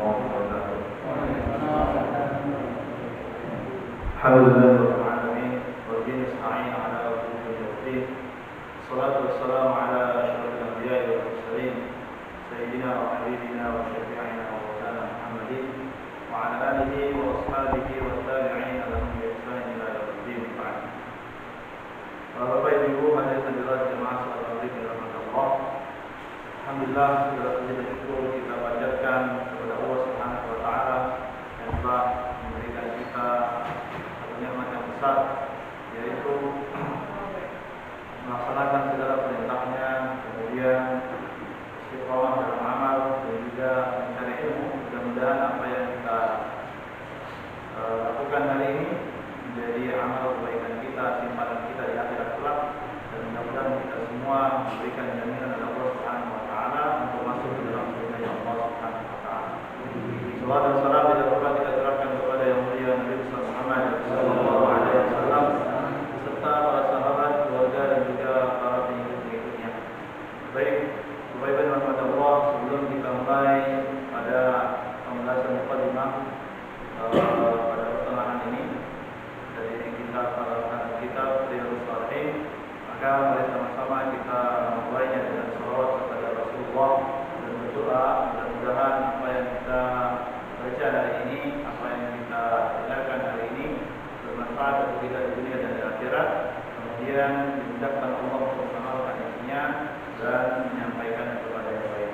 warahmatullahi wabarakatuh. Alhamdulillahirabbil alamin wa bihi nasta'in 'ala umuri din. Shalatu wassalamu 'ala asyrofil anbiya'i wal mursalin sayyidina wa habibina wa syafi'ina wa maulana Muhammadin wa 'ala alihi wa ashabihi wa tabi'in lahum bi ihsan ila yaumil din. Bapak Ibu hadirin hadirat jemaah salat maghrib rahmatullah. Alhamdulillah segala puji dan syukur kita panjatkan kepada Allah Subhanahu wa taala yang telah memberikan kita satu nikmat yang besar, yaitu melaksanakan segala perintahnya, kemudian istiqomah dalam amal dan juga mencari ilmu. Mudah-mudahan apa yang kita lakukan hari ini menjadi amal kebaikan kita, simpanan kita di akhirat kelak, dan mudah-mudahan kita semua memberikan jaminan dari Allah Subhanahu wa taala untuk masuk ke dalam surga Allah Subhanahu wa taala. Salawat dan salam tidak lupa kita curahkan kepada yang mulia Nabi Muhammad sallallahu alaihi wasallam serta para sahabat, keluarga dan juga para pengikut-pengikutnya. Baik, Bapak Ibu rahmat Allah, sebelum kita mulai pada pembahasan mukadimah pada pertengahan ini dari kitab Riyadhus Shalihin, maka mari sama-sama kita memulainya dengan salawat kepada Rasulullah dan berdoa mudah-mudahan apa yang kita baca hari ini, apa yang kita dengarkan hari ini bermanfaat bagi kita di dunia dan di akhirat, kemudian dimudahkan Allah untuk mengamalkan isinya dan menyampaikan kepada yang lain.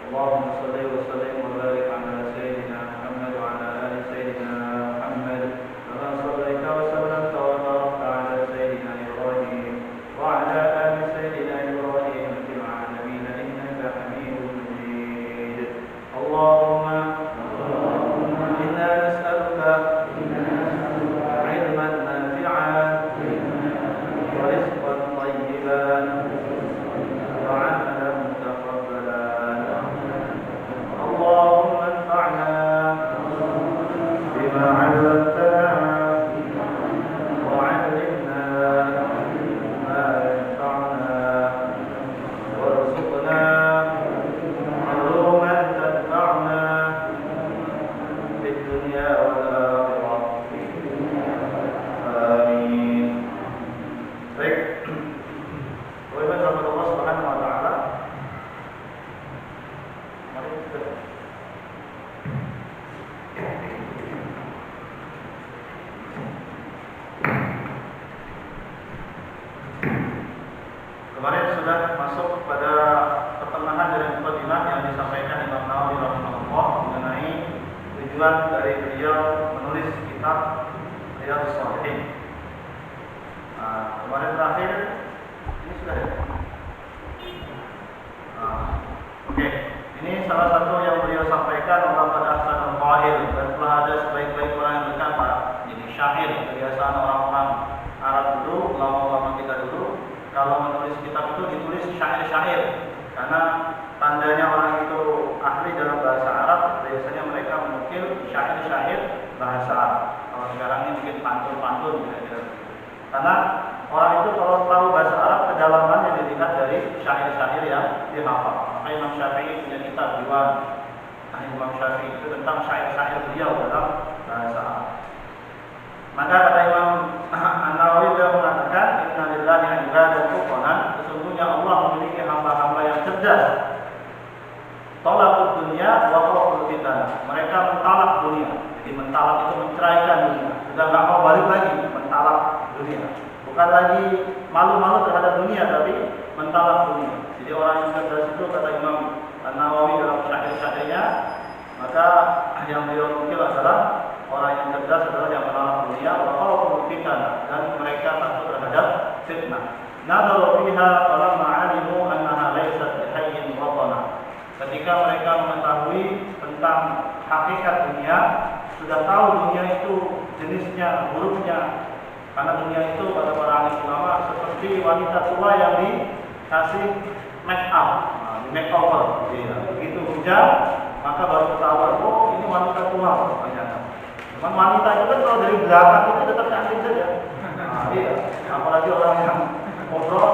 Allahumma shalli wa sallim wa barik ala sayyidina Muhammad wa ala ali sayyidina Muhammad kama shallaita wa sallamta wa barakta ala sayyidina Ibrahim wa ala ali sayyidina Ibrahim fil alamin innaka Hamidum Majid. Allahumma inna nas'aluka ilman nafi'an wa rizqan tayyiban wa 'amalan mutaqabbalan. Allahumma anfa'na bima 'allamtana wa 'allimna ma yanfa'una warzuqna 'uluman tanfa'una fid dunya wal akhirah. Amin. Baik. Bapak Allah Subhanahu wa taala. Mari kita kemarin sudah masuk pada pertengahan dari mukadimah yang disampaikan Imam Nawawi rahimahullah mengenai tujuan dari beliau menulis kitab Riyadhus Shalihin. Kemarin terakhir ini sudah ya? Oke. Ini salah satu yang beliau sampaikan orang pada ahsanul qahil, dan telah ada sebaik-baik orang yang berkata, jadi syair kebiasaan orang-orang Arab dulu, ulama-ulama kita dulu, kalau menulis kitab itu ditulis syair-syair, karena tandanya orang itu ahli dalam bahasa Arab, biasanya mereka menukil syair-syair bahasa Arab. Kalau sekarang ini mungkin pantun-pantun kira-kira. Karena orang itu kalau tahu bahasa Arab, kedalamannya dilihat dari syair-syair yang dihafal. Maka Imam Syafi'i punya kitab Diwan. Nah, Imam Syafi'i itu tentang syair-syair beliau dalam bahasa Arab. Maka kata Imam An-Nawawi beliau mengatakan, Inna lillahi ibadatu fuqahan, sesungguhnya Allah memiliki hamba-hamba yang cerdas. Talaqud dunya wa khawful fitnah. Mereka mentalak dunia. Jadi mentalak itu menceraikan dunia. Sudah enggak mau balik lagi, mentalak dunia. Bukan lagi malu-malu terhadap dunia, tapi mentalak dunia. Jadi orang yang cerdas itu, kata Imam An-Nawawi dalam syair-syairnya, maka yang beliau nukil adalah orang yang cerdas adalah yang menolak dunia, wa khawful fitnah, dan mereka takut terhadap fitnah. Nadaru fiha falamma 'alimu annaha laysat bihayyin watana. Ketika mereka mengetahui tentang hakikat dunia, sudah tahu dunia itu jenisnya, hurufnya. Karena dunia itu kata para ahli ulama seperti wanita tua yang dikasih make up, di makeover. Begitu hujan, maka baru ketahuan, oh ini wanita tua ternyata. Cuman wanita itu kan kalau dari belakang itu tetap cantik saja. Iya. Apalagi orang yang ngobrol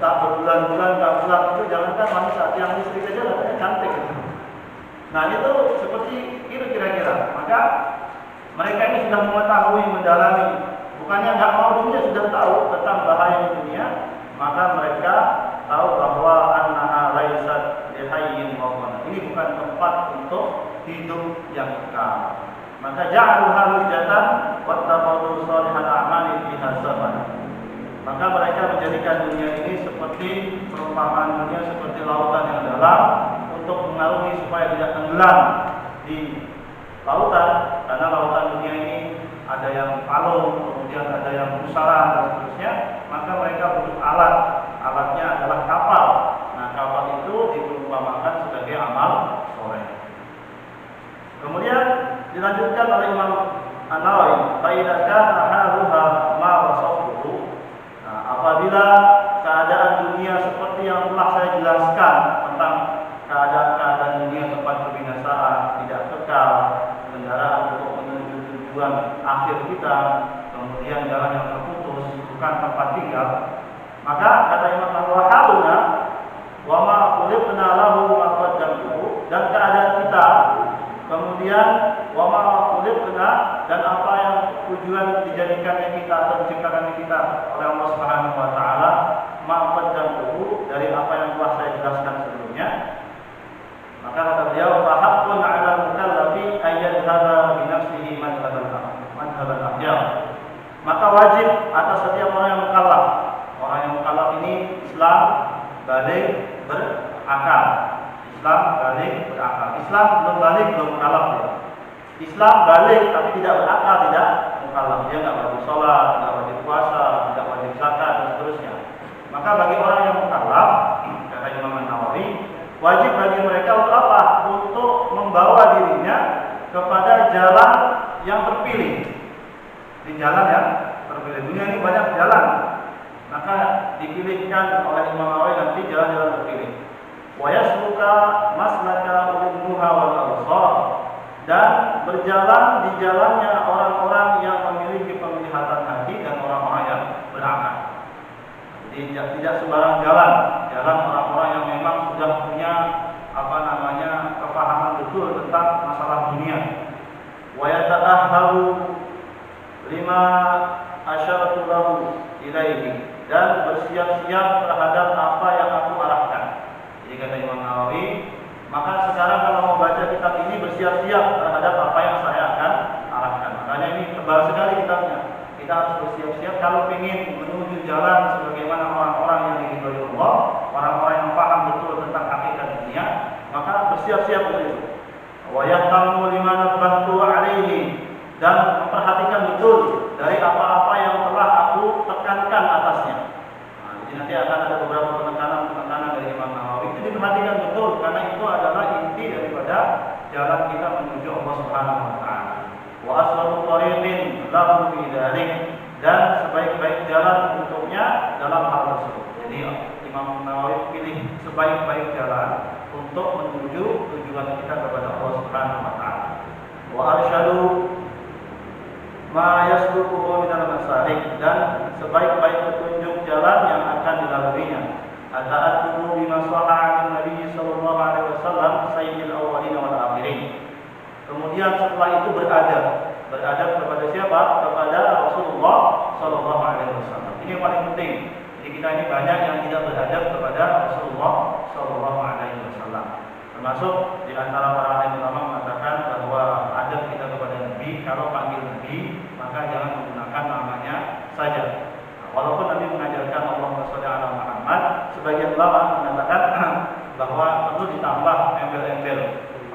berbulan-bulan nggak pulang itu, jangankan wanita, yang istri saja katanya cantik. Nah itu seperti itu kira-kira. Maka mereka ini sudah mengetahui, mendalami. Bukannya nggak mau dunia, sudah tahu tentang bahaya dunia. Maka mereka tahu bahwa annaha laisat lihayyin wa ini bukan tempat untuk hidup yang kekal. Maka ja'aluha hujjatan wattaqadu shalihal a'mali fiha zaman. Maka mereka menjadikan dunia ini seperti perumpamaan dunia seperti lautan yang dalam untuk mengarungi supaya tidak tenggelam di lautan, karena lautan dunia ini ada yang palung, kemudian ada yang pusaran dan seterusnya. Maka mereka butuh alat, alatnya adalah kapal. Nah kapal itu diperumpamakan sebagai amal soleh. Kemudian dilanjutkan oleh Imam An-Nawawi, "Fa kana haluha ma wasafuhu." Nah, apabila keadaan dunia seperti yang telah saya jelaskan tentang keadaan-keadaan dunia tempat kebinasaan, tidak kekal, kendaraan untuk menuju tujuan akhir kita, kemudian jalan yang terputus, bukan tempat tinggal. Maka kata Imam An-Nawawi, "Haluna wa ma khuliqna lahu ma qaddamtuhu." Dan keadaan kita, kemudian wa ma khuliqna, dan apa yang tujuan dijadikannya kita atau diciptakannya kita oleh Allah Subhanahu wa taala, ma qaddamtuhu, dari apa yang telah saya jelaskan sebelumnya. Maka kata beliau, "Fa haqqun 'ala mukallafi ayyadhhaba bi nafsihi madhhabal ahyar." Maka wajib atas setiap orang yang mukallaf. Orang yang mukallaf ini Islam, balik, berakal. Islam balik, berakal. Islam belum balik, belum mukallaf ya. Islam balik tapi tidak berakal, tidak mukallaf. Dia enggak wajib sholat, enggak wajib puasa, tidak wajib zakat dan seterusnya. Maka bagi orang yang mukallaf, kata Imam An-Nawawi, wajib bagi mereka untuk apa? Untuk membawa dirinya kepada jalan yang terpilih. Di jalan yang terpilih. Dunia ini banyak jalan. Maka dipilihkan oleh Imam Nawawi nanti jalan-jalan terpilih. Wa yasluka maslaka ulil nuha wal absar, dan berjalan di jalannya orang-orang yang memiliki penglihatan hati dan orang-orang yang berakal. Jadi tidak sembarang jalan, jalan orang-orang yang memang sudah punya kepahaman betul tentang masalah dunia. Wa yata'ahhabu lima asyaratu lahu ilaihi, dan bersiap-siap terhadap apa yang aku arahkan. Jadi kata Imam Nawawi, maka sekarang kalau mau baca kitab ini bersiap-siap terhadap apa yang saya akan arahkan. Makanya ini tebal sekali kitabnya. Kita harus bersiap-siap kalau ingin menuju jalan sebagaimana orang-orang yang diridhoi Allah, orang-orang yang paham betul tentang hakikat dunia, maka bersiap-siap untuk itu. Wa yahtamu lima nabbahtu alaihi, dan memperhatikan betul dari apa-apa yang telah aku tekankan atasnya. Nah, jadi nanti akan ada beberapa penekanan dari Imam Nawawi. Itu diperhatikan betul karena itu adalah inti daripada jalan kita menuju Allah Subhanahu wa taala. Wa aswaru tariqin lahu fi dzalik, dan sebaik-baik jalan untuknya dalam hal tersebut. Jadi Imam Nawawi pilih sebaik-baik jalan untuk menuju tujuan kita kepada Allah Subhanahu wa taala. Wa arsyadu ma yasluquhu minal masalik, dan sebaik-baik petunjuk jalan yang akan dilaluinya. Ata'addu bima sahha an Nabi sallallahu alaihi wasallam sayyidil awwalin wal akhirin. Kemudian setelah itu beradab kepada siapa? Kepada Rasulullah sallallahu alaihi wasallam. Ini yang paling penting. Jadi kita ini banyak yang tidak beradab kepada Rasulullah sallallahu alaihi wasallam. Termasuk di antara para alim ulama mengatakan bahwa adab kita kepada Nabi, kalau panggil Nabi maka jangan menggunakan namanya saja. Nah, walaupun Nabi mengajarkan Allahumma sholli ala Muhammad, sebagian ulama mengatakan bahwa perlu ditambah embel-embel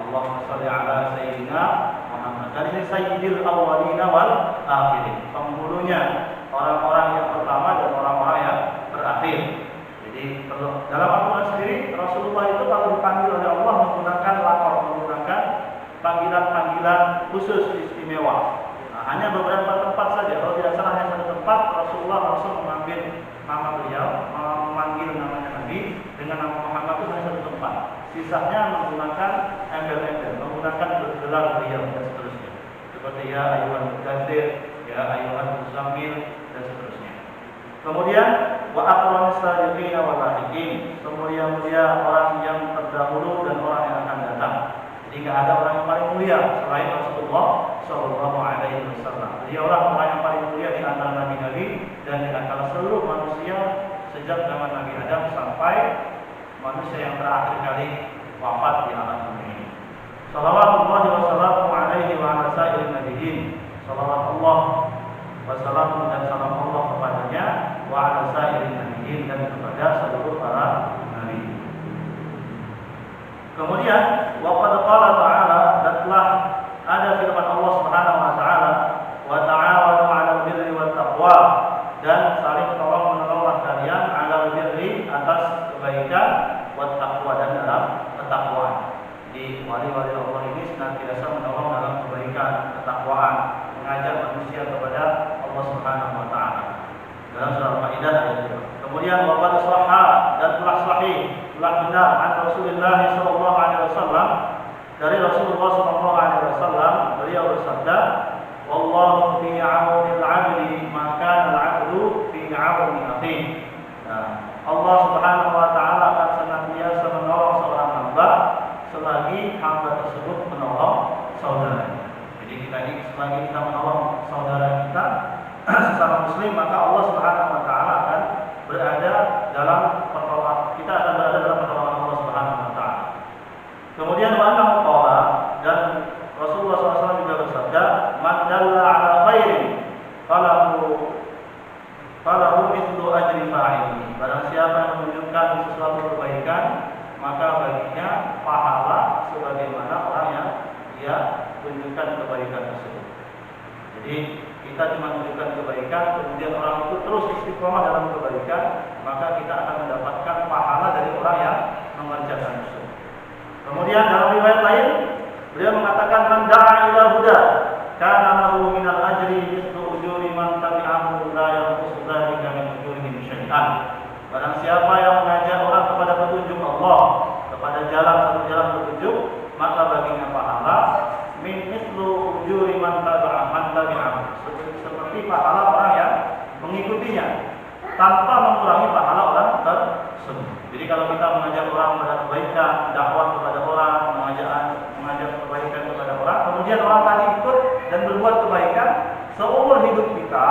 Allahumma sholli ala sayyidina Muhammad. Dan ini sayyidil awwalina wal akhirin, penghulunya orang-orang yang pertama dan orang-orang yang terakhir. Jadi perlu dalam Al-Quran sendiri Rasulullah itu kalau dipanggil oleh Allah menggunakan lakor, menggunakan panggilan-panggilan khusus istimewa. Nah, hanya beberapa tempat saja. Kalau tidak salah hanya satu tempat Rasulullah langsung mengambil nama beliau, memanggil namanya Nabi dengan nama Muhammad itu hanya satu tempat. Sisanya menggunakan embel-embel, menggunakan gelar beliau dan seterusnya. Seperti ya ayyuhal mudaththir, ya ayyuhal muzammil dan seterusnya. Kemudian wa akramis sabiqina wal lahiqin, semulia-mulia orang yang terdahulu dan orang yang akan datang. Jadi Jika ada orang yang paling mulia selain Rasulullah Shallallahu Alaihi Wasallam. Dialah orang yang paling mulia di antara nabi-nabi dan di antara seluruh manusia sejak zaman Nabi Adam sampai manusia yang terakhir kali wafat di alam dunia ini. Salawatullah wassalamu alaihi wa ala sa'irin nabiyyin. Salawatullah wassalam dan salam Allah kepadanya wa ala sa'irin nabiyyin dan kepada seluruh para nabi. Kemudian waqad qala ta'ala, dan telah ada firman Allah Subhanahu wa taala, wa ta'awanu 'alal birri wat taqwa, dan saling tolong-menolonglah kalian 'alal birri atas kebaikan, wat taqwa dan dalam ketakwaan. Di wali-wali Allah ini senantiasa menolong dalam kebaikan, ketakwaan, mengajak manusia kepada Allah Subhanahu wa taala. Dalam surah Al-Maidah ayat 2. Kemudian waqad shahha, dan telah sahih, telah benar an Rasulullah sallallahu alaihi wasallam, dari Rasulullah sallallahu alaihi wasallam, beliau bersabda, wallahu fi 'auni al-'abdi ma kana al-'abdu fi 'auni akhihi. Allah Subhanahu wa taala akan senantiasa menolong seorang hamba selagi hamba tersebut menolong saudaranya. Jadi kita ini selagi kita menolong saudara kita sesama muslim, maka Allah Subhanahu wa taala akan berada dalam pertolongan, kita akan berada dalam pertolongan Allah Subhanahu wa taala. Kemudian annahu qala, dan Rasulullah SAW juga bersabda, man dalla 'ala khairin falahu mithlu ajri fa'ili. Barang siapa yang menunjukkan sesuatu kebaikan, maka baginya pahala sebagaimana orang yang dia tunjukkan kebaikan tersebut. Jadi kita cuma menunjukkan kebaikan, kemudian orang itu terus istiqomah dalam kebaikan, maka kita akan mendapatkan pahala dari orang yang mengerjakan tersebut. Kemudian dalam riwayat lain, beliau mengatakan, man da'a ila huda kana lahu minal ajri mithlu ujuri man tabi'ahu la yanqusu dzalika min ujurihim syai'an. Barang siapa yang mengajak orang kepada petunjuk Allah, kepada satu jalan petunjuk, maka baginya pahala min mithlu ujuri man tabi'ahu, seperti pahala orang yang mengikutinya, tanpa mengurangi pahala orang tersebut. Jadi kalau kita mengajak orang kepada kebaikan, dakwah kepada orang, mengajak kebaikan kepada orang, kemudian orang tadi ikut dan berbuat kebaikan, seumur hidup kita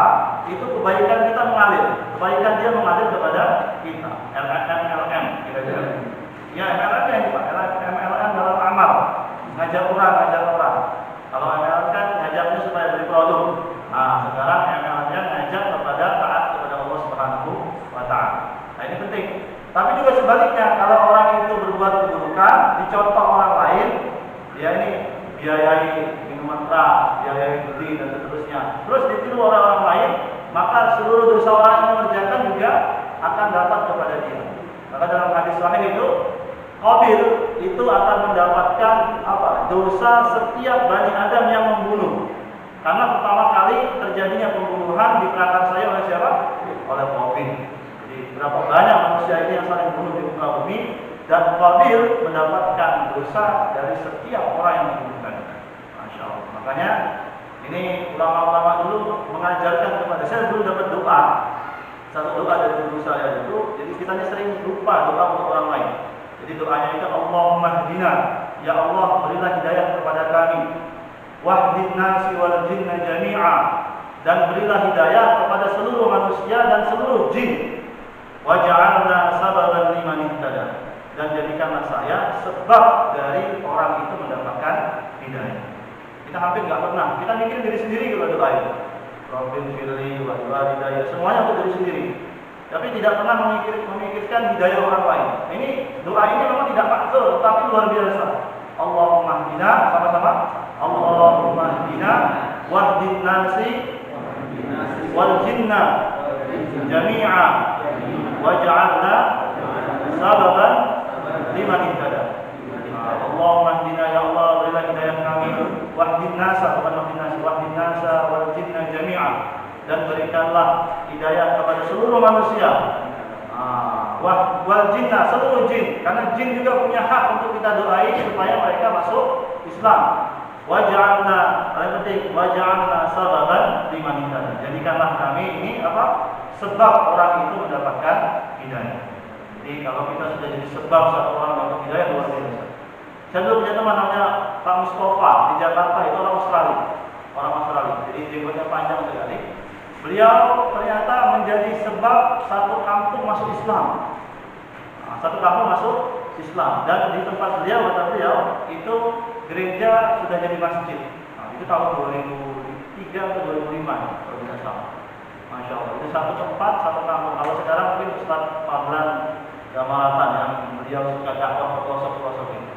itu kebaikan kita mengalir, kebaikan dia mengalir kepada kita. MLM kira-kira. Ya MLM yang Pak, MLM dalam amal, ngajak orang. Kalau MLM kan ngajaknya supaya beli produk. Nah, sekarang MLM-nya ngajak kepada taat kepada Allah Subhanahu wa taala. Nah, ini penting. Tapi juga sebaliknya, kalau orang itu berbuat keburukan, dicontoh orang lain, dia ini biayai minuman keras, biayai judi dan seterusnya, terus ditiru oleh orang lain, maka seluruh dosa orang yang mengerjakan juga akan dapat kepada dia. Maka dalam hadis sahih itu, Qabil itu akan mendapatkan dosa setiap Bani Adam yang membunuh. Karena pertama kali terjadinya pembunuhan diprakarsai oleh siapa? Oleh Qabil. Jadi berapa banyak manusia ini yang saling bunuh di muka bumi, dan Qabil mendapatkan dosa dari setiap orang yang dibunuhkan. Masya Allah. Makanya ini ulama-ulama dulu mengajarkan kepada saya, dulu dapat doa. Satu doa dari guru saya itu, jadi kita sering lupa doa untuk orang lain. Jadi doanya itu Allahumma hdina, ya Allah berilah hidayah kepada kami, wahdin nasi wal jinna jami'a, dan berilah hidayah kepada seluruh manusia dan seluruh jin, waj'alna sababan liman ihtada, dan jadikanlah saya sebab dari orang itu mendapatkan hidayah. Kita hampir nggak pernah, kita mikir diri sendiri kalau doa itu, Rabbil firli wa hidayah, semuanya untuk diri sendiri. Tapi tidak pernah memikirkan hidayah orang lain. Ini doa ini memang tidak maksul, tapi luar biasa. Allahumma hdina, sama-sama. Allahumma hdina wahdin nasi wal jinna jami'a waj'alna sababan liman ihtada. Allahumma hdina, ya Allah berilah hidayah kami, wahdin nasa wal jinna jami'a, dan berikanlah hidayah kepada seluruh manusia. Wal jinna, seluruh jin, karena jin juga punya hak untuk kita doai supaya mereka masuk Islam. Waj'alna, paling penting, waj'alna sababan liman ihtada. Jadikanlah kami ini sebab orang itu mendapatkan hidayah. Jadi kalau kita sudah jadi sebab satu orang dapat hidayah, luar biasa. Saya dulu punya teman namanya Pak Mustafa di Jakarta, itu orang Australia. Jadi jenggotnya panjang sekali. Beliau ternyata menjadi sebab satu kampung masuk Islam. Satu kampung masuk Islam, dan di tempat beliau, kata beliau, itu gereja sudah jadi masjid. Itu tahun 2003 atau 2005 kalau tidak salah. Masya Allah, itu satu tempat, satu kampung. Kalau sekarang mungkin Ustaz Fadlan Gamaratan yang beliau suka dakwah ke pelosok-pelosok ini.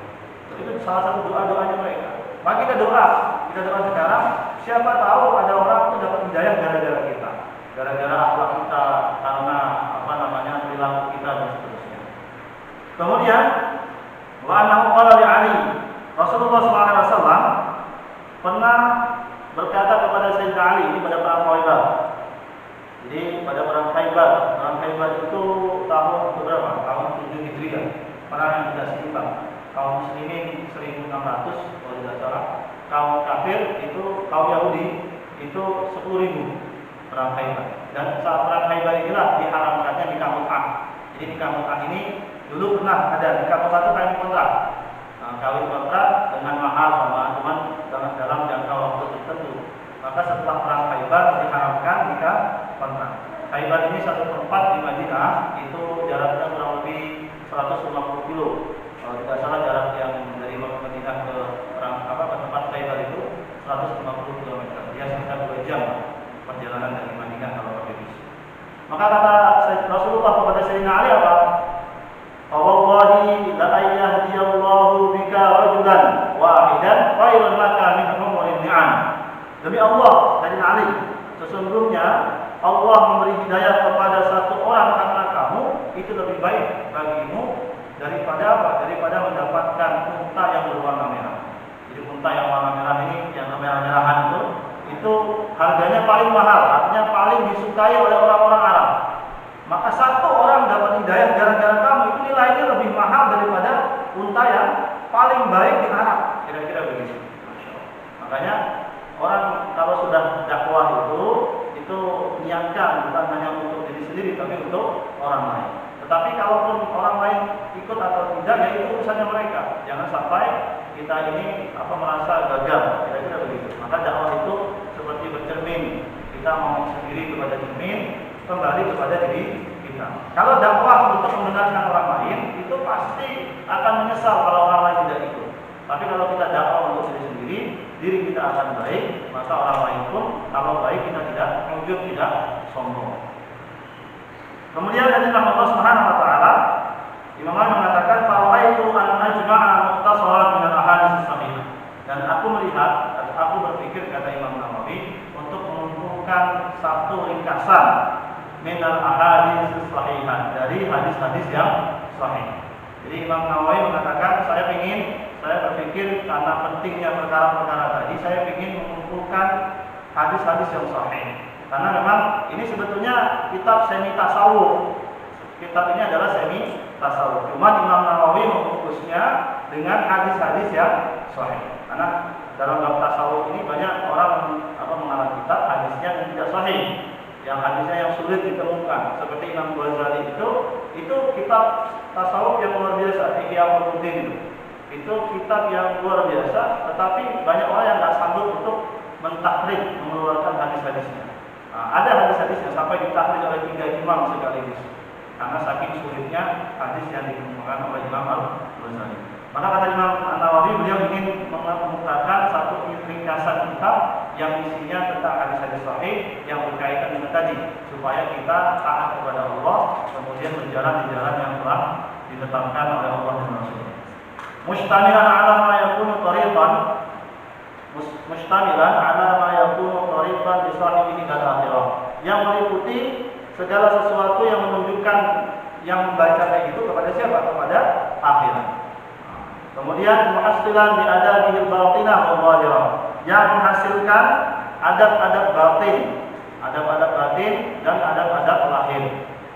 Itu salah satu doa-doanya mereka. Maka kita doa sekarang, siapa tahu ada orang itu dapat hidayah gara-gara kita, gara-gara akhlak kita, karena perilaku kita dan seterusnya. Kemudian, wa annahu qala li Ali, Rasulullah SAW pernah berkata kepada Sayyidina Ali ini pada perang Khaibar. Jadi pada perang Khaibar itu tahun berapa? Tahun 7 Hijriah. Perang yang tidak seimbang. Kaum muslimin 1.600 kalau tidak salah. Kaum kafir itu, kaum Yahudi itu 10.000 perang Khaibar. Dan saat perang Khaibar inilah diharamkannya nikah mut'ah. Jadi nikah mut'ah ini dulu pernah ada nikah mut'ah itu kawin kontrak. Kawin kontrak dengan mahar sama cuman dalam jangka waktu tertentu. Maka setelah perang Khaibar diharamkan nikah kontrak. Khaibar ini satu tempat di Madinah, itu jaraknya kurang lebih 150 kilo. Kalau tidak salah jarak yang dari Madinah ke tempat Khaibar itu 150 km. Dia sekitar 2 jam perjalanan dari Madinah kalau pakai bis. Maka kata Rasulullah kepada Sayyidina Ali apa? Wallahi la ayahdiyallahu bika rajulan wahidan khairun laka min humurin ni'am. Demi Allah, Sayyidina Ali, sesungguhnya Allah memberi hidayah kepada satu orang karena kamu itu lebih baik bagimu daripada apa? Daripada mendapatkan unta yang berwarna merah. Jadi unta yang warna merah ini, yang merah-merahan itu harganya paling mahal, artinya paling disukai oleh orang-orang Arab. Maka satu orang dapat hidayah gara-gara kamu itu nilainya lebih mahal daripada unta yang paling baik di Arab. Kira-kira begitu. Masya Allah. Makanya orang kalau sudah dakwah itu niatkan bukan hanya untuk diri sendiri tapi untuk orang lain. Tetapi kalaupun orang lain ikut atau tidak, ya itu urusannya mereka. Jangan sampai kita ini merasa gagal. Kira-kira begitu. Maka dakwah itu seperti bercermin. Kita mau sendiri kepada cermin, kembali kepada diri kita. Kalau dakwah untuk mendengarkan orang lain, itu pasti akan menyesal kalau orang lain tidak ikut. Tapi kalau kita dakwah untuk diri sendiri, diri kita akan baik, maka orang lain pun kalau baik kita tidak ujub, tidak sombong. Kemudian dari Allah Subhanahu wa taala, Imam Nawawi mengatakan fa'aitu an ajma'a mukhtasaran min al-ahadits sahihah. Dan aku melihat, aku berpikir, kata Imam Nawawi, untuk mengumpulkan satu ringkasan min al-ahadits sahihah, dari hadis-hadis yang sahih. Jadi Imam Nawawi mengatakan, saya berpikir karena pentingnya perkara-perkara tadi, saya ingin mengumpulkan hadis-hadis yang sahih. Karena memang ini sebetulnya kitab semi tasawuf. Kitab ini adalah semi tasawuf. Cuma Imam Nawawi memfokusnya dengan hadis-hadis yang sahih. Karena dalam bab tasawuf ini banyak orang mengarang kitab hadisnya yang tidak sahih, yang hadisnya yang sulit ditemukan. Seperti Imam Ghazali itu kitab tasawuf yang luar biasa, Ihya Ulumuddin itu kitab yang luar biasa, tetapi banyak orang yang tidak sanggup untuk mentakhrij, mengeluarkan hadis-hadisnya. Ada hadis-hadisnya sampai ditakhrij oleh 3 imam sekaligus, karena saking sulitnya hadis yang dikemukakan oleh Imam Al-Ghazali. Maka kata Imam Nawawi, beliau ingin mengemukakan satu ringkasan kitab yang isinya tentang hadis-hadis sahih yang berkaitan dengan tadi, supaya kita taat kepada Allah, kemudian berjalan di jalan yang telah ditetapkan oleh Allah dan Rasul. Mustamilan ala ma yakunu tariqan li sahibihi dal akhirah, yang meliputi segala sesuatu yang menunjukkan yang membacanya itu kepada siapa? Kepada akhirat. Kemudian muhassilan bi adabihi batinah wa zahirah, yang menghasilkan adab-adab batin dan adab-adab lahir.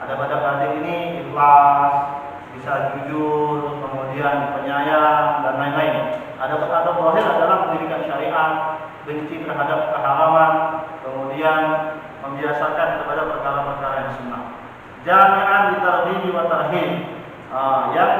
Adab-adab batin ini ikhlas, bisa jujur, kemudian penyayang dan lain-lain. Adab-adab lahir adalah mendirikan syariat, benci terhadap keharaman, kemudian membiasakan kepada perkara-perkara yang sunnah. Jami'an li targhib wa tarhib, yang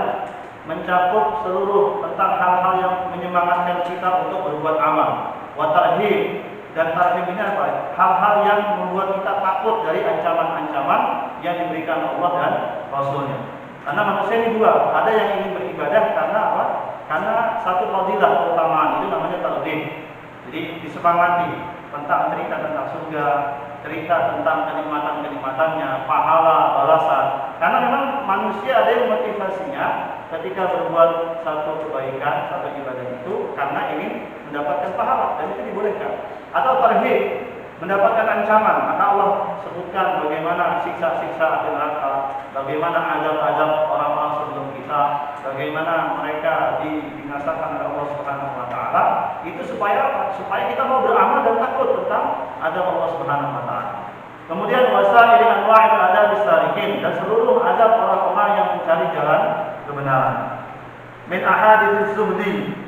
mencakup seluruh tentang hal-hal yang menyemangatkan kita untuk berbuat amal. Wa tarhib, dan tarhib ini apa? Hal-hal yang membuat kita takut dari ancaman-ancaman yang diberikan Allah dan Rasulnya. Karena manusia ini dua, ada yang ingin beribadah karena apa? Karena satu fadilah keutamaan, itu namanya tarhib. Jadi disemangati tentang cerita tentang surga, cerita tentang kenikmatan-kenikmatannya, pahala, balasan. Karena memang manusia ada yang motivasinya ketika berbuat satu kebaikan, satu ibadah itu karena ingin mendapatkan pahala, dan itu dibolehkan. Atau tarhib, mendapatkan ancaman, maka Allah sebutkan bagaimana siksa-siksa neraka, bagaimana azab-azab orang-orang sebelum kita, bagaimana mereka dibinasakan oleh Allah Subhanahu wa taala. Itu supaya kita mau beramal dan takut tentang azab Allah Subhanahu wa taala. Kemudian wasaili anwa'il adab bis-salikin, dan seluruh azab orang-orang yang mencari jalan kebenaran. Min ahadits zuhdi,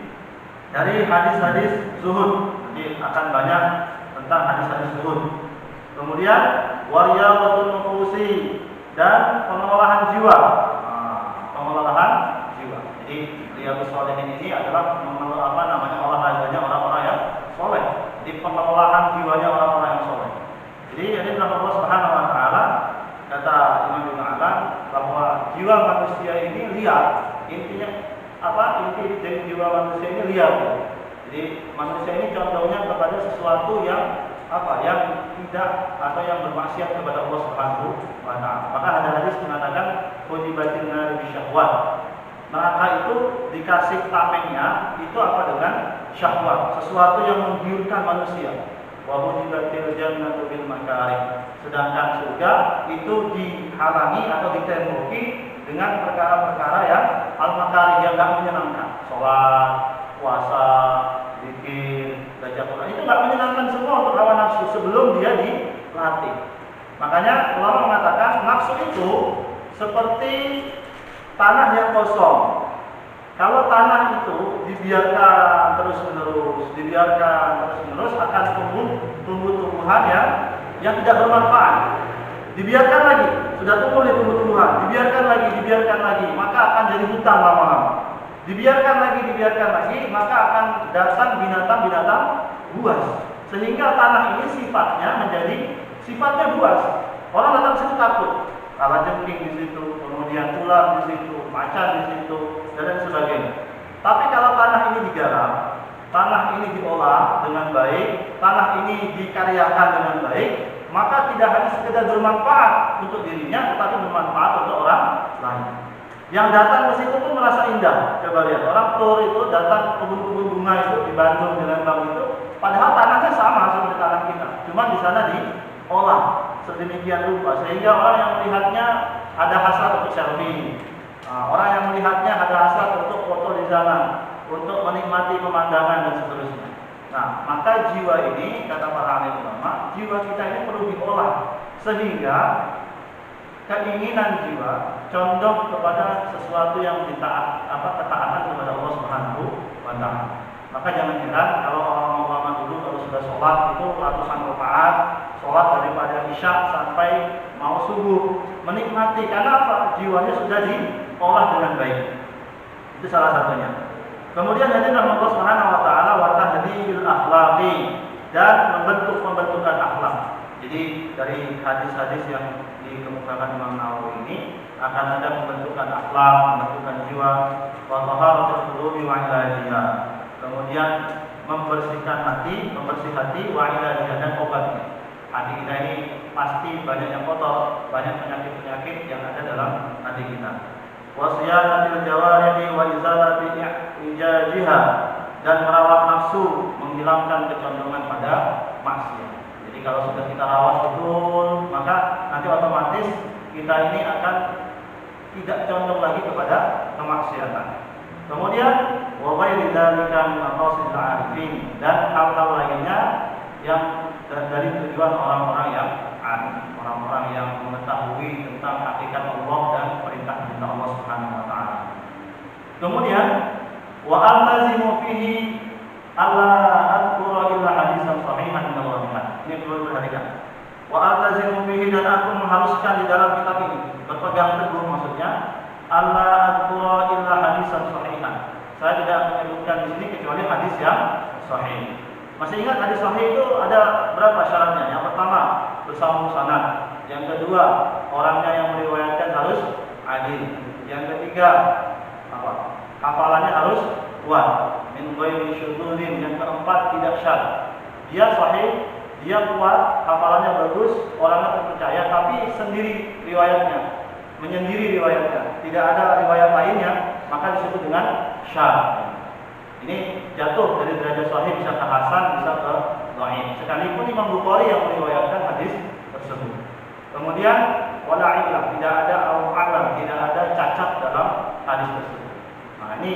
dari hadis-hadis zuhud. Jadi akan banyak tentang hadis-hadis zuhud. Kemudian wariyadatul nufusi, dan pengelolaan jiwa. Pengelolaan jiwa. Jadi Riyadhus Shalihin ini adalah olahraganya orang-orang yang soleh. Jadi pengelolaan jiwanya orang-orang yang soleh. Jadi ini Allah Subhanahu wa taala, kata Imam Ibnu Alan, bahwa jiwa manusia ini liar. Intinya apa? Inti dari jiwa manusia ini liar. Jadi manusia ini condongnya kepada sesuatu yang apa? Yang tidak atau yang bermaksiat kepada Allah Subhanahu wa taala. Maka ada hadis mengatakan hujibatin nar bisyahwat. Neraka itu dikasih tamengnya itu apa? Dengan syahwat, sesuatu yang menggiurkan manusia. Wa hujibatil jannatu bil makarih. Sedangkan surga itu dihalangi atau ditemboki dengan perkara-perkara yang al-makarih, yang enggak menyenangkan. Salat, puasa, zikir, baca Quran, itu enggak menyenangkan semua untuk hawa nafsu sebelum dia dilatih. Makanya ulama mengatakan nafsu itu seperti tanah yang kosong. Kalau tanah itu dibiarkan terus-menerus akan tumbuh-tumbuhan yang tidak bermanfaat. Dibiarkan lagi, sudah tumbuh tumbuh-tumbuhan, dibiarkan lagi, maka akan jadi hutan lama-lama. Dibiarkan lagi, maka akan datang binatang-binatang buas. Sehingga tanah ini sifatnya buas. Orang datang situ takut. Kalajengking di situ, kemudian ular di situ, macan di situ, dan lain sebagainya. Tapi kalau tanah ini digarap, tanah ini diolah dengan baik, tanah ini dikaryakan dengan baik, maka tidak hanya sekedar bermanfaat untuk dirinya, tetapi bermanfaat untuk orang lain. Yang datang ke situ pun merasa indah. Coba lihat, orang tur itu datang kebun-kebun bunga itu di Bandung, di Lembang itu, padahal tanahnya sama seperti tanah kita, cuma di sana diolah sedemikian rupa sehingga orang yang melihatnya ada hasrat untuk selfie, orang yang melihatnya ada hasrat untuk foto di sana, untuk menikmati pemandangan dan seterusnya. Nah, maka jiwa ini, kata para alim ulama, jiwa kita ini perlu diolah sehingga keinginan jiwa condong kepada sesuatu yang ketaatan kepada Allah Subhanahu wa taala. Maka jangan heran kalau orang ulama dulu kalau sudah sholat itu ratusan rakaat, sholat daripada isya sampai mau subuh, menikmati karena apa? Jiwanya sudah diolah dengan baik. Itu salah satunya. Kemudian hadis Allah Subhanahu wa taala wa tahdhiril akhlaqi, dan pembentukan akhlak. Jadi dari hadis-hadis yang dikemukakan Imam Nawawi ini akan ada pembentukan akhlak, pembentukan jiwa, wa taharatul qulubi wa ilajiha. Kemudian membersihkan hati, membersih hati, wa ilajiha, dan obatnya. Hati kita ini pasti banyak yang kotor, banyak penyakit-penyakit yang ada dalam hati kita. Wa siyanatil jawarihi wa izalati ijajiha, dan merawat nafsu, menghilangkan kecondongan pada maksiat. Jadi kalau sudah kita rawat betul, maka nanti otomatis kita ini akan tidak condong lagi kepada kemaksiatan. Kemudian wa ghairi dzalika min maqasidil arifin, dan hal-hal lainnya yang dari tujuan orang-orang yang arif, orang-orang yang mengetahui tentang hakikat Allah dan perintah-perintah Allah Subhanahu wa taala. Kemudian wa altazimu fihi alla adkura illa hadisan sahihan min Allah. Ini perlu diperhatikan. Wa altazimu fihi, dan aku mengharuskan di dalam kitab ini, berpegang teguh maksudnya, alla adkura illa hadisan sahihan. Saya tidak menyebutkan di sini kecuali hadis yang sahih. Masih ingat hadis sahih itu ada berapa syaratnya? Yang pertama, bersambung sanad. Yang kedua, orangnya yang meriwayatkan harus adil. Yang ketiga, hafalannya harus kuat. Min ghairi syudzin. Yang keempat, tidak syadz. Dia sahih, dia kuat, hafalannya bagus, orangnya terpercaya, tapi sendiri riwayatnya, menyendiri riwayatnya, tidak ada riwayat lainnya, maka disebut dengan syadz. Ini jatuh dari derajat sahih bisa ke hasan, bisa ke dhaif. Sekalipun Imam Bukhari yang meriwayatkan hadis tersebut. Kemudian wala illah, tidak ada al-'alam, tidak ada cacat dalam hadis tersebut. Nah, ini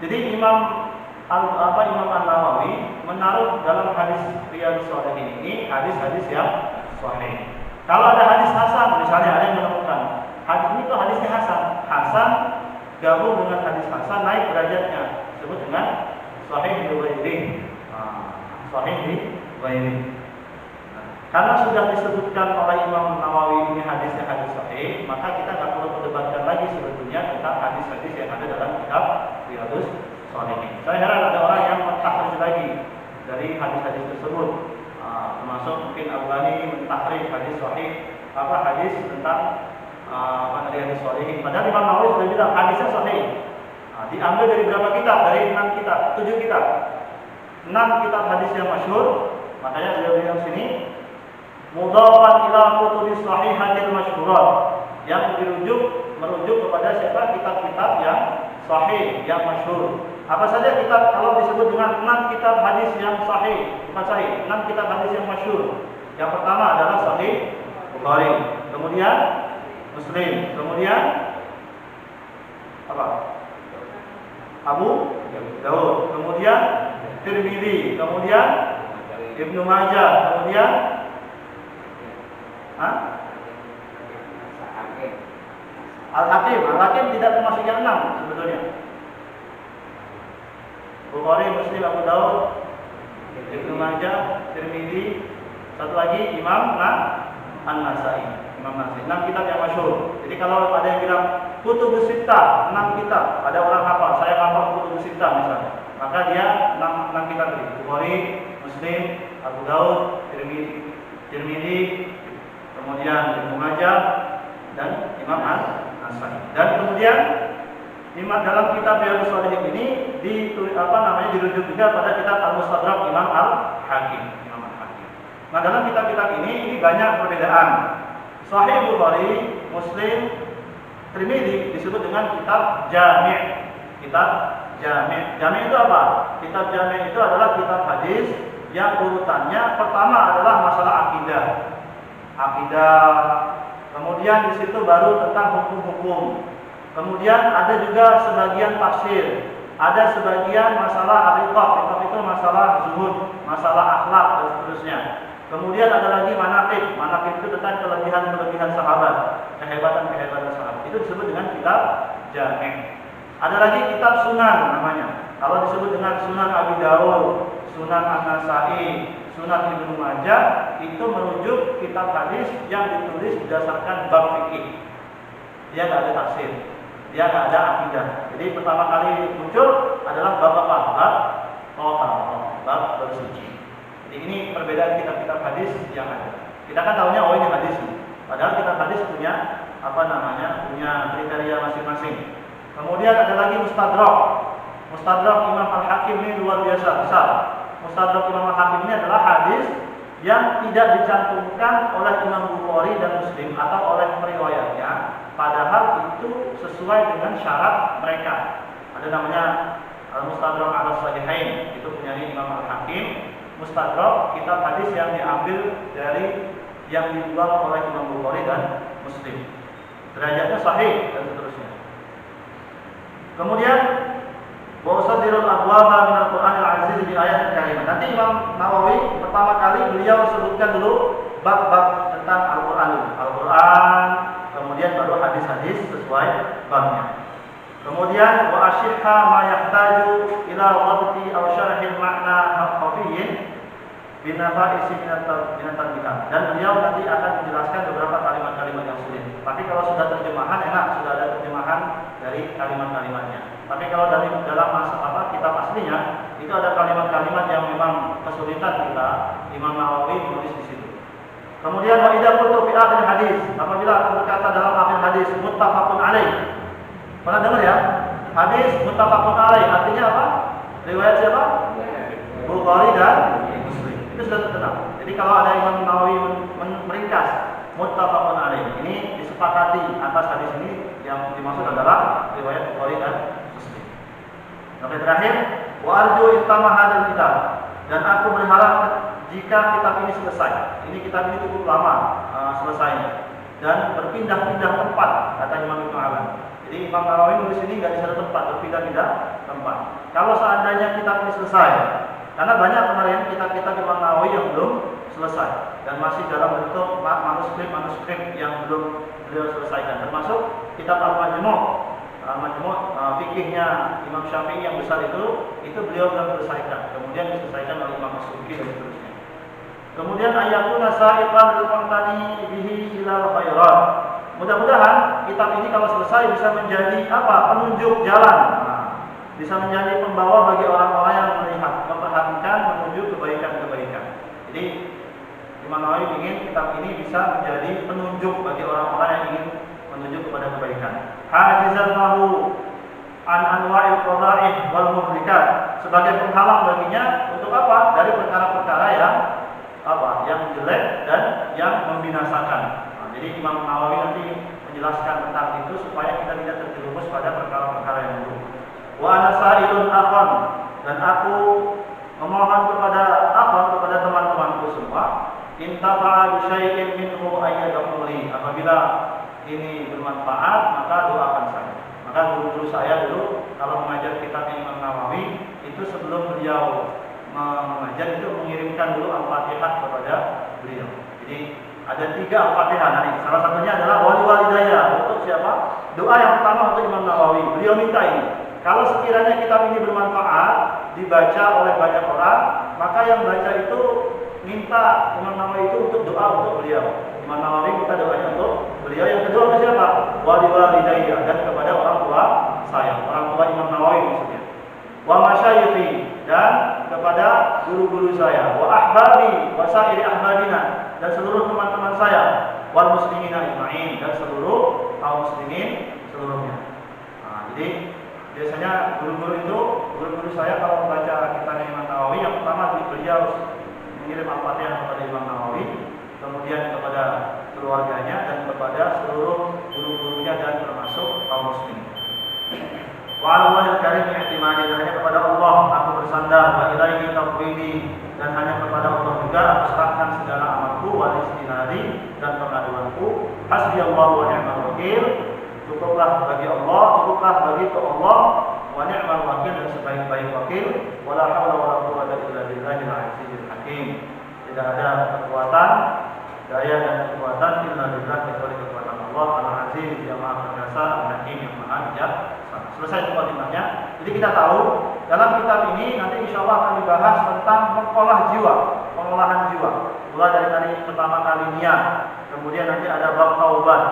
jadi Imam An-Nawawi menaruh dalam hadis Riyadhus Shalihin ini hadis-hadis yang sahih. Kalau ada hadis hasan, misalnya ada yang menemukan hadis ini tuh hadisnya hasan, hasan gabung dengan hadis hasan naik derajatnya, disebut dengan sahih bi ghairi. Sahih bi ghairi. Karena sudah disebutkan oleh Imam Nawawi ini hadisnya hadis sahih, maka kita nggak perlu perdebatkan lagi sebetulnya tentang hadis-hadis yang ada dalam kitab Riyadhus Shalihin. Saya heran ada orang yang mentakhrij lagi dari hadis-hadis tersebut, termasuk mungkin Al-Albani mentakhrij hadis sahih, hadis tentang Riyadhus Shalihin. Padahal Imam Nawawi sudah bilang hadisnya sahih. Diambil dari berapa kitab? Dari 6 kitab, 7 kitab. 6 kitab hadis yang masyhur. Makanya beliau bilang sini mudhafan ila kutubis sahihatil masyhurat, yang merujuk kepada siapa? Kitab-kitab yang sahih, yang masyhur. Apa saja kitab kalau disebut dengan 6 kitab hadis yang sahih, bukan sahih, 6 kitab hadis yang masyhur. Yang pertama adalah Sahih Bukhari, kemudian Muslim, kemudian Abu Daud, kemudian Tirmidzi, kemudian Ibnu Majah, kemudian Al-Hakim tidak termasuk yang 6 sebetulnya. Bukhari, Muslim, Abu Daud, Ibnu Majah, Tirmidzi, satu lagi Imam An-Nasa'i. 6 kitab yang masyhur. Jadi kalau ada yang bilang Kutubus Sittah, 6 kitab, ada orang hafal, saya hafal Kutubus Sittah misalnya, maka dia 6 kitab tadi, Bukhari, Muslim, Abu Daud, Tirmidzi, kemudian Ibnu Majah dan Imam An-Nasa'i. Dan kemudian dalam kitab Riyadhus Shalihin ini dirujuk juga pada kitab Al-Mustadrak Imam Al-Hakim. Nah, dalam kitab-kitab ini banyak perbedaan. Sahih Bukhari, Muslim, Tirmidzi disebut dengan kitab Jami'. Kitab Jami'. Jami' itu apa? Kitab Jami' itu adalah kitab hadis yang urutannya pertama adalah masalah akidah. Kemudian di situ baru tentang hukum-hukum. Kemudian ada juga sebagian tafsir, ada sebagian masalah al-iqab itu masalah zuhud, masalah akhlak dan seterusnya. Kemudian ada lagi manaqib itu tentang kelebihan sahabat, kehebatan sahabat. Itu disebut dengan kitab Jami'. Ada lagi kitab Sunan namanya. Kalau disebut dengan Sunan Abi Dawud, Sunan An-Nasa'i, Sunan Ibnu Majah, itu merujuk kitab hadis yang ditulis berdasarkan bab fikih. Dia nggak ada tafsir, dia nggak ada akidah. Jadi pertama kali muncul adalah bab apa? Bab bersuci. Jadi ini perbedaan kitab-kitab hadis yang ada. Kita kan tahunya ini hadis. Padahal kitab hadis punya punya kriteria masing-masing. Kemudian ada lagi Mustadrak. Mustadrak Imam Al-Hakim ini luar biasa besar. Mustadrak Imam Al-Hakim ini adalah hadis yang tidak dicantumkan oleh Imam Bukhari dan Muslim atau oleh periwayatnya, padahal itu sesuai dengan syarat mereka. Ada namanya Al-Mustadrak Al-Sahihain, itu punya Imam Al-Hakim. Mustadrak kitab hadis yang diambil dari yang dibuang oleh Imam Bukhari dan Muslim, derajatnya sahih dan seterusnya. Kemudian Wa'usadirul abwaba minal Qur'anil aziz di ayat karimah. Nanti Imam Nawawi pertama kali beliau sebutkan dulu bab-bab tentang Al-Qur'an, kemudian baru hadis-hadis sesuai babnya. Kemudian wa asyihha ma yahtaju ila dhabti aw syarhil ma'na khafiyyin. binafa'isi binatan kita. Dan beliau nanti akan menjelaskan beberapa kalimat-kalimat yang sulit. Tapi kalau sudah terjemahan enak, sudah ada terjemahan dari kalimat-kalimatnya. Tapi kalau dari dalam kitab aslinya itu ada kalimat-kalimat yang memang kesulitan kita. Imam Nawawi menulis di situ. Kemudian wa idza qultu fi akhir hadis, apabila aku berkata dalam akhir hadis muttafaqun alaih. Pernah dengar ya? Hadis muttafaqun alaih artinya apa? Riwayat siapa? Bukhari dan Muslim. Itu sudah terkenal. Jadi kalau ada Imam Nawawi meringkas muttafaqun alaih, ini disepakati atas hadis ini yang dimaksud adalah riwayat Bukhari dan Muslim. Sampai terakhir, wa arju ittama hadzal kitab, dan aku berharap jika kitab ini selesai. Ini kitab ini cukup lama selesainya dan berpindah-pindah tempat, kata Imam Ibnu Aban. Jadi Imam Nawawi nulis ini nggak di satu tempat, berpindah-pindah tempat. Kalau seandainya kitab ini selesai, karena banyak kemarin kitab-kitab Imam Nawawi yang belum selesai dan masih dalam bentuk manuskrip yang belum beliau selesaikan, termasuk kitab Al-Majmu'. Fikihnya Imam Syafi'i yang besar itu beliau belum selesaikan. Kemudian diselesaikan oleh Imam As-Subki dan seterusnya. Kemudian ayatuna sa'iqan lil mu'tani bihi ilal khairat. Mudah-mudahan kitab ini kalau selesai bisa menjadi penunjuk jalan. Bisa menjadi pembawa bagi orang-orang yang melihat, memperhatikan menuju kebaikan-kebaikan. Jadi Imam Nawawi ingin kitab ini bisa menjadi penunjuk bagi orang-orang yang ingin menuju kepada kebaikan. Hajizan lahu an anwa'il qada'ih wal muhlikat, sebagai penghalang baginya untuk apa? Dari perkara-perkara yang jelek dan yang membinasakan. Jadi Imam Nawawi nanti menjelaskan tentang itu supaya kita tidak terjerumus pada perkara-perkara yang buruk. Wa ana sa'ilun akhon, dan aku memohon kepada teman-temanku semua, intafa'a bi syai'in minhu ayyadahuli, apabila ini bermanfaat maka doakan saya. Maka guru-guru saya dulu kalau mengajar kitab Imam Nawawi itu sebelum beliau mengajar itu mengirimkan dulu Al-Fatihah kepada beliau. Jadi ada 3 Al-Fatihah. Salah satunya adalah wali walidayya. Untuk siapa? Doa yang pertama untuk Imam Nawawi. Beliau minta ini. Kalau sekiranya kitab ini bermanfaat, dibaca oleh banyak orang, maka yang baca itu minta Imam Nawawi itu untuk doa untuk beliau. Imam Nawawi minta doanya untuk beliau. Yang kedua ke siapa? Wali walidayya, dan kepada orang tua saya, orang tua Imam Nawawi maksudnya. Wa masyayikhi, dan kepada guru-guru saya. Wa ahbabi wa sa'iri ahbabina, dan seluruh teman-teman saya. Wal muslimina ajma'in, dan seluruh kaum muslimin seluruhnya. Jadi biasanya guru-guru saya kalau membaca kitab Imam Nawawi, yang pertama beliau harus mengirim Al-Fatihah kepada Imam Nawawi, kemudian kepada keluarganya dan kepada seluruh guru-gurunya dan termasuk kaum muslimin. Wa 'alallahil karim i'timadi, dan hanya kepada Allah aku bersandar, wa ilaihi tafwidi, dan hanya kepada Allah juga aku serahkan segala amalku, wa istinadi, dan pengaduanku. Hasbiyallahu wa ni'mal wakil, cukuplah bagi Allah, cukuplah bagiku Allah, wa ni'mal wakil, dan sebaik-baik wakil. Wala haula wala quwwata illa billahil azizil hakim. Tidak ada kekuatan, daya dan kekuatan illa billah, kecuali kekuatan Allah Al-Aziz yang Maha Perkasa, Al-Hakim yang Maha Bijaksana. Selesai mukadimahnya. Jadi kita tahu dalam kitab ini nanti insya Allah akan dibahas tentang pengolahan jiwa. Mulai dari tadi pertama kali niat, kemudian nanti ada bab taubat.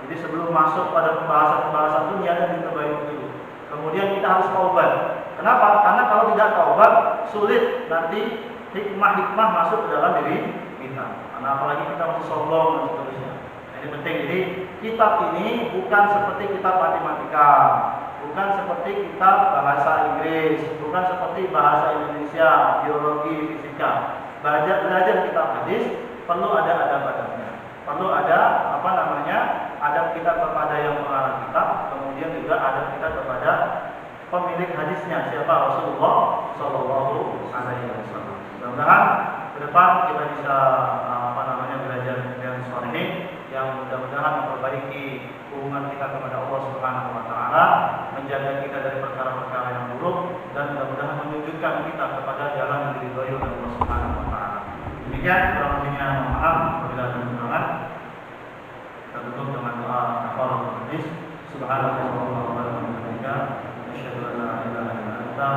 Jadi sebelum masuk pada pembahasan itu niat dan diperbaiki dulu. Kemudian kita harus taubat. Kenapa? Karena kalau tidak taubat sulit nanti hikmah-hikmah masuk ke dalam diri kita. Karena apalagi kita masih sombong dan seterusnya. Ini penting. Jadi kitab ini bukan seperti kitab matematika, bukan seperti kitab bahasa Inggris, bukan seperti bahasa Indonesia, biologi, fisika. Belajar kitab hadis perlu ada adab-adabnya. Perlu ada adab kita kepada yang mengarang kitab, kemudian juga adab kita kepada pemilik hadisnya, siapa? Rasulullah Shallallahu Alaihi Wasallam. Mudah-mudahan ke depan kita bisa belajar dengan ini yang mudah-mudahan memperbaiki hubungan kita kepada Allah Subhanahu Wa Taala, menjaga kita dari perkara-perkara yang buruk, dan mudah-mudahan menunjukkan kita kepada jalan yang diridhoi oleh Allah Subhanahu Wa Taala. Demikian, kurang lebihnya mohon maaf apabila ada kekurangan. Kita tutup dengan doa kafaratul majlis. Subhanallah wa bihamdihi, asyhadu an la ilaha illa anta